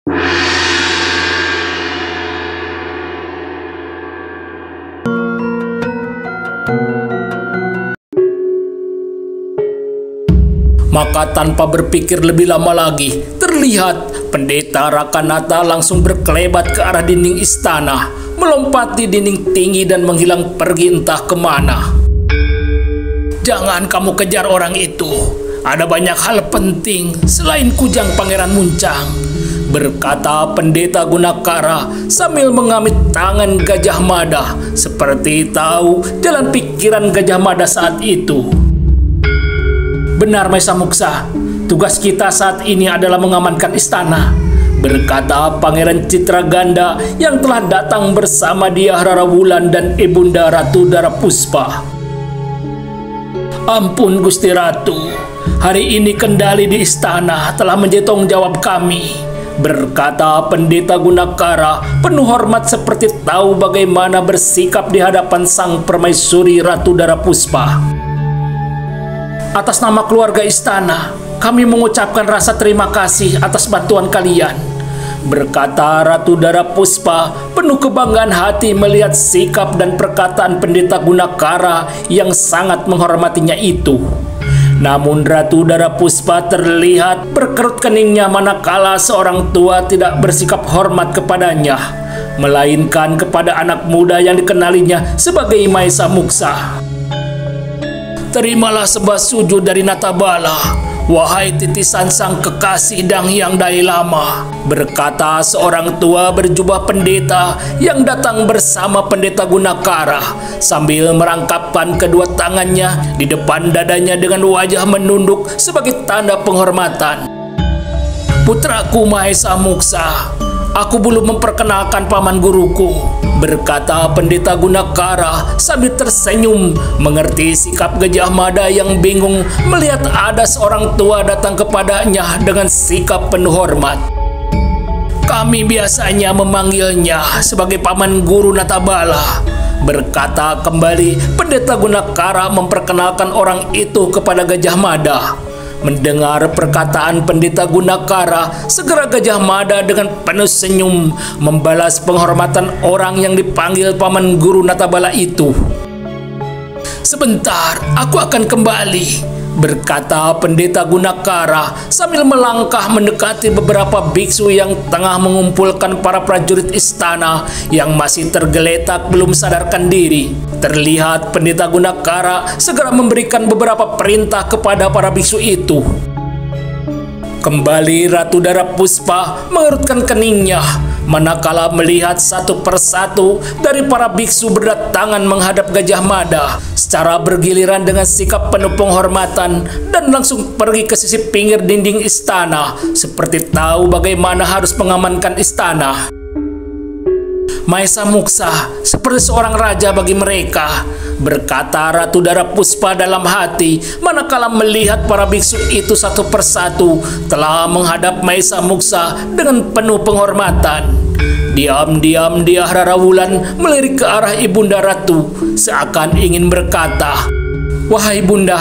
Maka tanpa berpikir lebih lama lagi, terlihat pendeta Rakanata langsung berkelebat ke arah dinding istana, melompati dinding tinggi dan menghilang pergi entah kemana. "Jangan kamu kejar orang itu. Ada banyak hal penting selain kujang Pangeran Muncang," berkata pendeta Gunakara sambil mengamit tangan Gajah Mada, seperti tahu jalan pikiran Gajah Mada saat itu. "Benar, Maesa Muksa. Tugas kita saat ini adalah mengamankan istana," berkata Pangeran Citraganda yang telah datang bersama Dyah Rarawulan dan Ibunda Ratu Darapuspa. "Ampun Gusti Ratu, hari ini kendali di istana telah menjadi tanggung jawab kami," berkata pendeta Gunakara penuh hormat seperti tahu bagaimana bersikap di hadapan sang permaisuri Ratu Darapuspa. "Atas nama keluarga istana, kami mengucapkan rasa terima kasih atas bantuan kalian," berkata Ratu Darapuspa penuh kebanggaan hati melihat sikap dan perkataan pendeta Gunakara yang sangat menghormatinya itu. Namun Ratu Darapuspa terlihat berkerut keningnya manakala seorang tua tidak bersikap hormat kepadanya, melainkan kepada anak muda yang dikenalinya sebagai Maesa Muksa. "Terimalah sembah sujud dari Natabala, wahai titisan sang kekasih Dang Hyang Dai Lama," berkata seorang tua berjubah pendeta yang datang bersama pendeta Gunakara sambil merangkapkan kedua tangannya di depan dadanya dengan wajah menunduk sebagai tanda penghormatan. "Putraku Maesa Muksa, aku belum memperkenalkan paman guruku," berkata pendeta Gunakara sambil tersenyum mengerti sikap Gajah Mada yang bingung melihat ada seorang tua datang kepadanya dengan sikap penuh hormat. "Kami biasanya memanggilnya sebagai paman guru Natabala," berkata kembali pendeta Gunakara memperkenalkan orang itu kepada Gajah Mada. Mendengar perkataan pendeta Gunakara, segera Gajah Mada dengan penuh senyum membalas penghormatan orang yang dipanggil paman guru Natabala itu. "Sebentar, aku akan kembali," berkata pendeta Gunakara sambil melangkah mendekati beberapa biksu yang tengah mengumpulkan para prajurit istana yang masih tergeletak belum sadarkan diri. Terlihat pendeta Gunakara segera memberikan beberapa perintah kepada para biksu itu. Kembali Ratu Darapuspa mengerutkan keningnya manakala melihat satu persatu dari para biksu berdatangan menghadap Gajah Mada secara bergiliran dengan sikap penuh penghormatan dan langsung pergi ke sisi pinggir dinding istana seperti tahu bagaimana harus mengamankan istana. "Maesa Muksa seperti seorang raja bagi mereka," berkata Ratu Darapuspa dalam hati manakala melihat para biksu itu satu persatu telah menghadap Maesa Muksa dengan penuh penghormatan. Diam-diam Dyah Rarawulan melirik ke arah Ibunda Ratu seakan ingin berkata, "Wahai Bunda,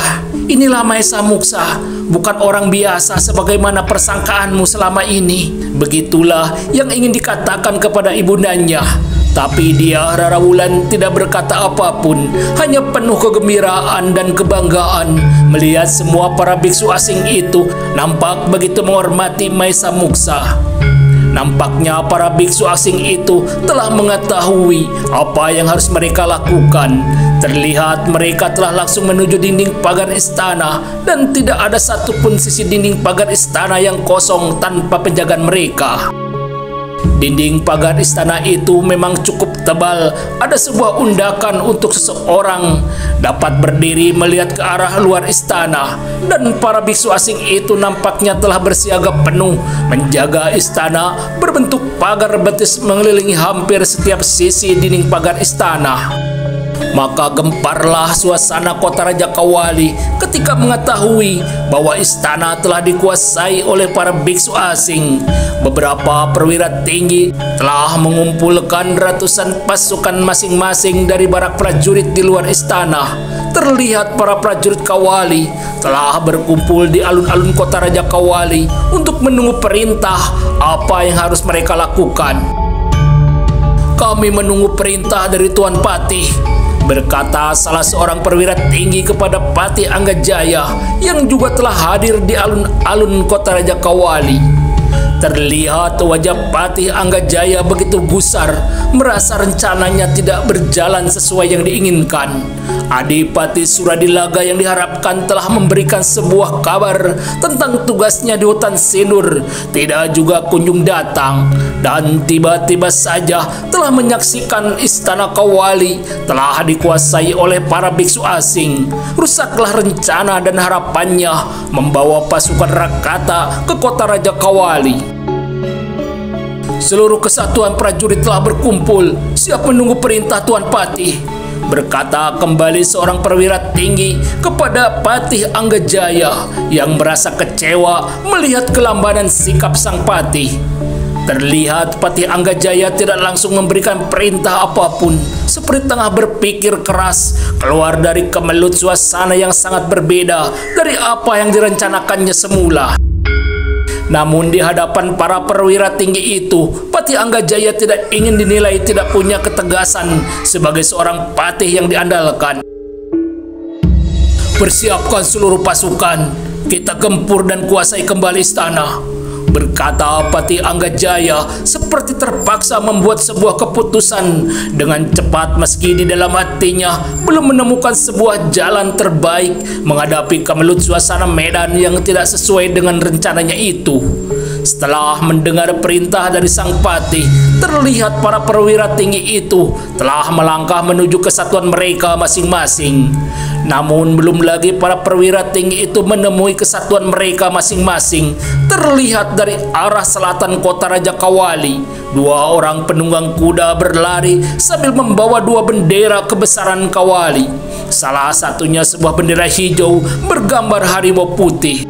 inilah Maesa Muksa, bukan orang biasa sebagaimana persangkaanmu selama ini." Begitulah yang ingin dikatakan kepada ibundanya. Tapi Dyah Rarawulan tidak berkata apapun, hanya penuh kegembiraan dan kebanggaan melihat semua para biksu asing itu nampak begitu menghormati Maesa Muksa. Nampaknya para biksu asing itu telah mengetahui apa yang harus mereka lakukan. Terlihat mereka telah langsung menuju dinding pagar istana dan tidak ada satupun sisi dinding pagar istana yang kosong tanpa penjagaan mereka. Dinding pagar istana itu memang cukup tebal. Ada sebuah undakan untuk seseorang dapat berdiri melihat ke arah luar istana, dan para biksu asing itu nampaknya telah bersiaga penuh menjaga istana berbentuk pagar betis mengelilingi hampir setiap sisi dinding pagar istana. Maka gemparlah suasana kota Raja Kawali ketika mengetahui bahwa istana telah dikuasai oleh para biksu asing. Beberapa perwira tinggi telah mengumpulkan ratusan pasukan masing-masing dari barak prajurit di luar istana. terlihat para prajurit Kawali telah berkumpul di alun-alun kota Raja Kawali untuk menunggu perintah apa yang harus mereka lakukan. "Kami menunggu perintah dari Tuan Patih," berkata salah seorang perwira tinggi kepada Patih Anggajaya yang juga telah hadir di alun-alun kota Raja Kawali. Terlihat wajah Patih Anggajaya begitu gusar, merasa rencananya tidak berjalan sesuai yang diinginkan. Adipati Suradilaga yang diharapkan telah memberikan sebuah kabar tentang tugasnya di hutan Sindur tidak juga kunjung datang, dan tiba-tiba saja telah menyaksikan istana Kawali telah dikuasai oleh para biksu asing. Rusaklah rencana dan harapannya membawa pasukan Rakata ke kota Raja Kawali. "Seluruh kesatuan prajurit telah berkumpul, siap menunggu perintah Tuan Patih," berkata kembali seorang perwira tinggi kepada Patih Anggajaya yang merasa kecewa melihat kelambanan sikap sang Patih. Terlihat Patih Anggajaya tidak langsung memberikan perintah apapun, seperti tengah berpikir keras keluar dari kemelut suasana yang sangat berbeda dari apa yang direncanakannya semula. Namun di hadapan para perwira tinggi itu, Patih Anggajaya tidak ingin dinilai tidak punya ketegasan sebagai seorang patih yang diandalkan. "Persiapkan seluruh pasukan, kita gempur dan kuasai kembali istana," berkata Patih Anggajaya seperti terpaksa membuat sebuah keputusan dengan cepat meski di dalam hatinya belum menemukan sebuah jalan terbaik menghadapi kemelut suasana medan yang tidak sesuai dengan rencananya itu. Setelah mendengar perintah dari sang patih, terlihat para perwira tinggi itu telah melangkah menuju kesatuan mereka masing-masing. Namun belum lagi para perwira tinggi itu menemui kesatuan mereka masing-masing, terlihat dari arah selatan kota Raja Kawali, dua orang penunggang kuda berlari sambil membawa dua bendera kebesaran Kawali. Salah satunya sebuah bendera hijau bergambar harimau putih.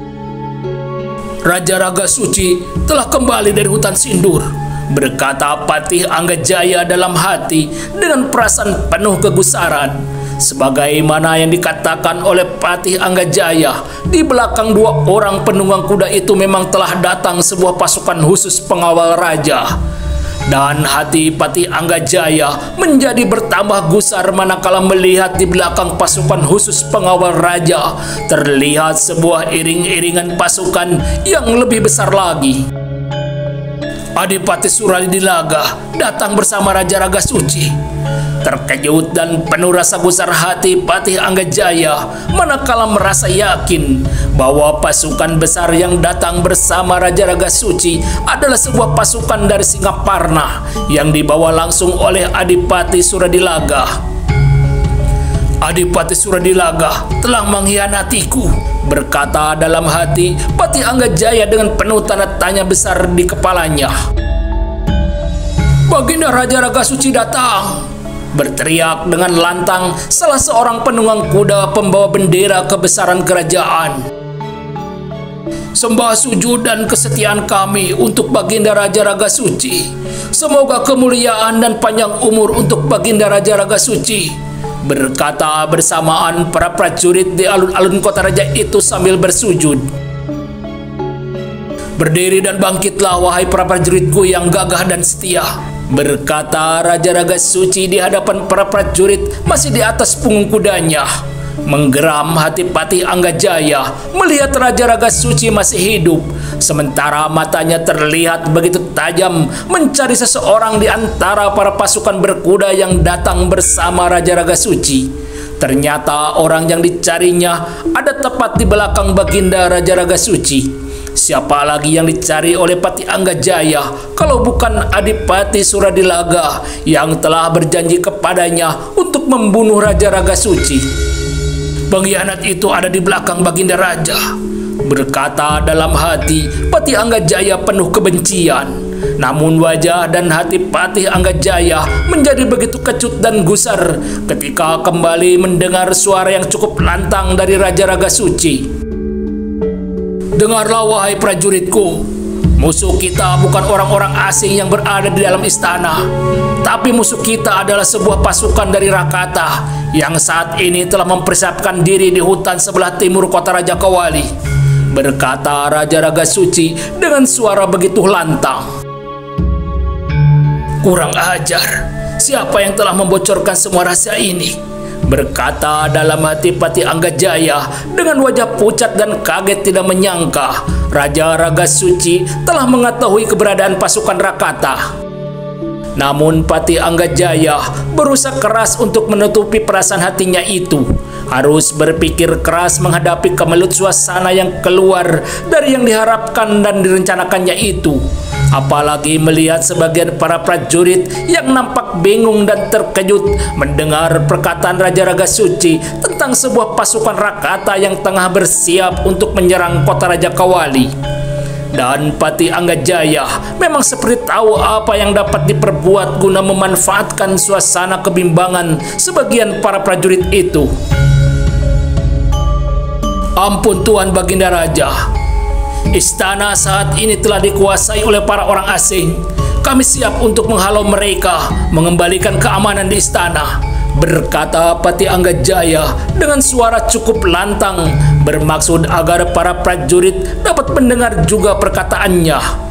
"Raja Raga Suci telah kembali dari hutan Sindur," berkata Patih Anggajaya dalam hati dengan perasaan penuh kegusaran. Sebagaimana yang dikatakan oleh Patih Anggajaya, di belakang dua orang penunggang kuda itu memang telah datang sebuah pasukan khusus pengawal raja. Dan hati Patih Anggajaya menjadi bertambah gusar manakala melihat di belakang pasukan khusus pengawal raja terlihat sebuah iring-iringan pasukan yang lebih besar lagi. Adipati Suradilaga datang bersama Raja Raga Suci. Terkejut dan penuh rasa gusar hati Patih Anggajaya manakala merasa yakin bahwa pasukan besar yang datang bersama Raja Raga Suci adalah sebuah pasukan dari Singaparna yang dibawa langsung oleh Adipati Suradilaga. "Adipati Suradilaga telah mengkhianatiku," berkata dalam hati Patih Anggajaya dengan penuh tanda tanya besar di kepalanya. "Baginda Raja Raga Suci datang!" berteriak dengan lantang salah seorang penunggang kuda pembawa bendera kebesaran kerajaan. "Sembah sujud dan kesetiaan kami untuk Baginda Raja Raga Suci. Semoga kemuliaan dan panjang umur untuk Baginda Raja Raga Suci," berkata bersamaan para prajurit di alun-alun kota raja itu sambil bersujud. "Berdiri dan bangkitlah wahai para prajuritku yang gagah dan setia," berkata Raja Raga Suci di hadapan para prajurit masih di atas punggung kudanya. Menggeram hati Patih Anggajaya melihat Raja Raga Suci masih hidup, sementara matanya terlihat begitu tajam mencari seseorang di antara para pasukan berkuda yang datang bersama Raja Raga Suci. Ternyata orang yang dicarinya ada tepat di belakang Baginda Raja Raga Suci. Siapa lagi yang dicari oleh Patih Anggajaya kalau bukan Adipati Suradilaga yang telah berjanji kepadanya untuk membunuh Raja Raga Suci. "Pengkhianat itu ada di belakang Baginda Raja," berkata dalam hati Patih Anggajaya penuh kebencian. Namun wajah dan hati Patih Anggajaya menjadi begitu kecut dan gusar ketika kembali mendengar suara yang cukup lantang dari Raja Raga Suci. "Dengarlah wahai prajuritku," Musuh kita bukan orang-orang asing yang berada di dalam istana, tapi musuh kita adalah sebuah pasukan dari Rakata yang saat ini telah mempersiapkan diri di hutan sebelah timur kota Raja Kawali, berkata Raja Raga Suci dengan suara begitu lantang. Kurang ajar, siapa yang telah membocorkan semua rahasia ini? Berkata dalam hati Patih Anggajaya dengan wajah pucat dan kaget tidak menyangka Raja Raga Suci telah mengetahui keberadaan pasukan Rakata. Namun Patih Anggajaya berusaha keras untuk menutupi perasaan hatinya itu. Harus berpikir keras menghadapi kemelut suasana yang keluar dari yang diharapkan dan direncanakannya itu. Apalagi melihat sebagian para prajurit yang nampak bingung dan terkejut mendengar perkataan Raja Raga Suci tentang sebuah pasukan Rakata yang tengah bersiap untuk menyerang kota Raja Kawali. Dan Patih Anggajaya memang seperti tahu apa yang dapat diperbuat guna memanfaatkan suasana kebimbangan sebagian para prajurit itu. Ampun Tuan Baginda Raja, istana saat ini telah dikuasai oleh para orang asing. Kami siap untuk menghalau mereka, mengembalikan keamanan di istana, berkata Patih Anggajaya dengan suara cukup lantang, bermaksud agar para prajurit dapat mendengar juga perkataannya.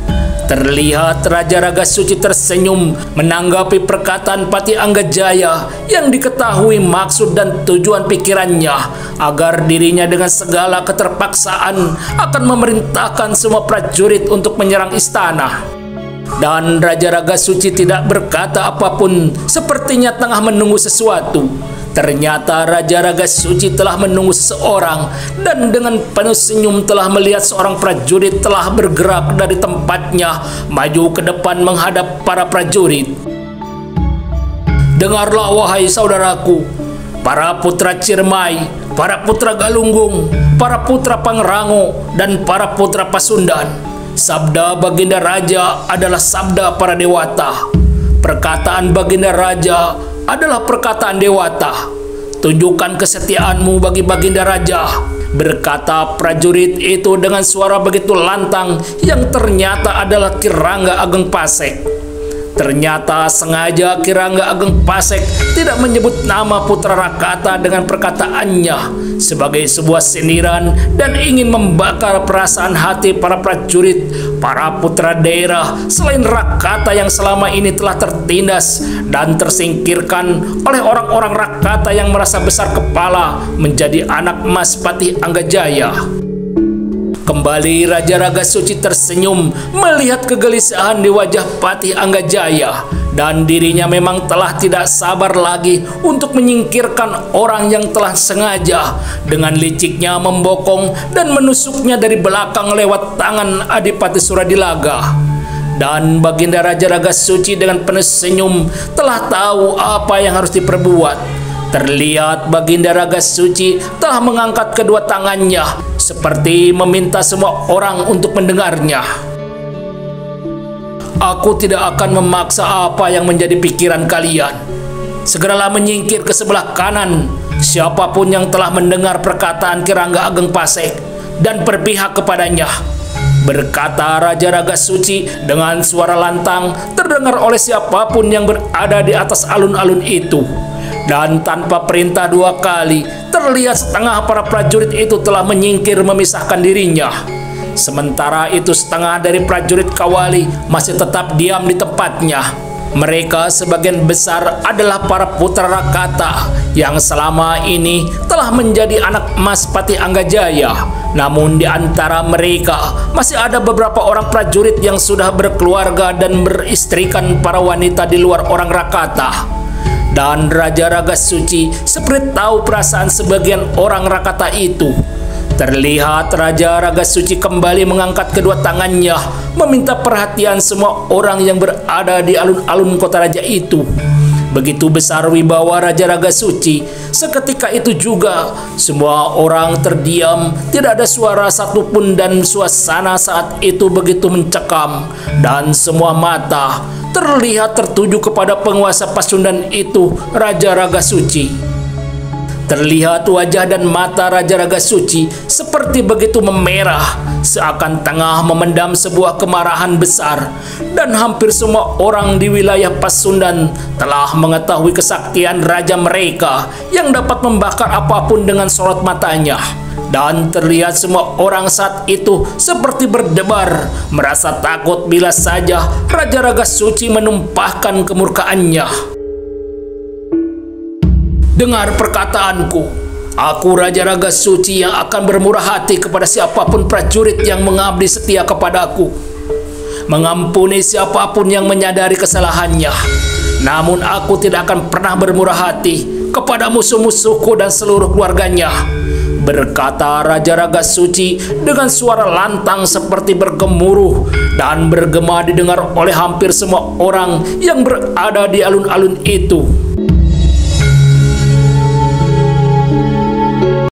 Terlihat Raja Raga Suci tersenyum menanggapi perkataan Patih Anggajaya yang diketahui maksud dan tujuan pikirannya agar dirinya dengan segala keterpaksaan akan memerintahkan semua prajurit untuk menyerang istana. Dan Raja Raga Suci tidak berkata apapun, sepertinya tengah menunggu sesuatu. Ternyata Raja Raga Suci telah menunggu seseorang dan dengan penuh senyum telah melihat seorang prajurit telah bergerak dari tempatnya maju ke depan menghadap para prajurit. Dengarlah wahai saudaraku, para putra Ciremai, para putra Galunggung, para putra Pangrango, dan para putra Pasundan. Sabda Baginda Raja adalah sabda para dewata. Perkataan Baginda Raja adalah perkataan dewata. Tunjukkan kesetiaanmu bagi Baginda Raja, berkata prajurit itu dengan suara begitu lantang yang ternyata adalah Kirangga Ageng Pasek. Ternyata sengaja Kirangga Ageng Pasek tidak menyebut nama putra Rakata dengan perkataannya sebagai sebuah sindiran dan ingin membakar perasaan hati para prajurit, para putra daerah selain Rakata yang selama ini telah tertindas dan tersingkirkan oleh orang-orang Rakata yang merasa besar kepala menjadi anak emas Patih Anggajaya. Kembali Raja Raga Suci tersenyum melihat kegelisahan di wajah Patih Anggajaya dan dirinya memang telah tidak sabar lagi untuk menyingkirkan orang yang telah sengaja dengan liciknya membokong dan menusuknya dari belakang lewat tangan Adipati Suradilaga. Dan Baginda Raja Raga Suci dengan penuh senyum telah tahu apa yang harus diperbuat. Terlihat Baginda Raga Suci telah mengangkat kedua tangannya seperti meminta semua orang untuk mendengarnya. Aku tidak akan memaksa apa yang menjadi pikiran kalian. Segeralah menyingkir ke sebelah kanan siapapun yang telah mendengar perkataan Kirangga Ageng Pasek dan berpihak kepadanya, berkata Raja Raga Suci dengan suara lantang terdengar oleh siapapun yang berada di atas alun-alun itu. Dan tanpa perintah dua kali, terlihat setengah para prajurit itu telah menyingkir memisahkan dirinya. Sementara itu setengah dari prajurit Kawali masih tetap diam di tempatnya. Mereka sebagian besar adalah para putra Rakata yang selama ini telah menjadi anak emas Patih Anggajaya. Namun di antara mereka masih ada beberapa orang prajurit yang sudah berkeluarga dan beristrikan para wanita di luar orang Rakata. Dan Raja Raga Suci seperti tahu perasaan sebagian orang Rakata itu. Terlihat Raja Raga Suci kembali mengangkat kedua tangannya meminta perhatian semua orang yang berada di alun-alun kota raja itu. Begitu besar wibawa Raja Raga Suci, seketika itu juga semua orang terdiam, tidak ada suara satupun dan suasana saat itu begitu mencekam dan semua mata terlihat tertuju kepada penguasa Pasundan itu, Raja Raga Suci. Terlihat wajah dan mata Raja Raga Suci seperti begitu memerah, seakan tengah memendam sebuah kemarahan besar. Dan hampir semua orang di wilayah Pasundan telah mengetahui kesaktian raja mereka yang dapat membakar apapun dengan sorot matanya. Dan terlihat semua orang saat itu seperti berdebar, merasa takut bila saja Raja Raga Suci menumpahkan kemurkaannya. Dengar perkataanku, aku Raja Raga Suci yang akan bermurah hati kepada siapapun prajurit yang mengabdi setia kepadaku, mengampuni siapapun yang menyadari kesalahannya. Namun aku tidak akan pernah bermurah hati kepada musuh-musuhku dan seluruh keluarganya, berkata Raja Raga Suci dengan suara lantang seperti bergemuruh dan bergema didengar oleh hampir semua orang yang berada di alun-alun itu.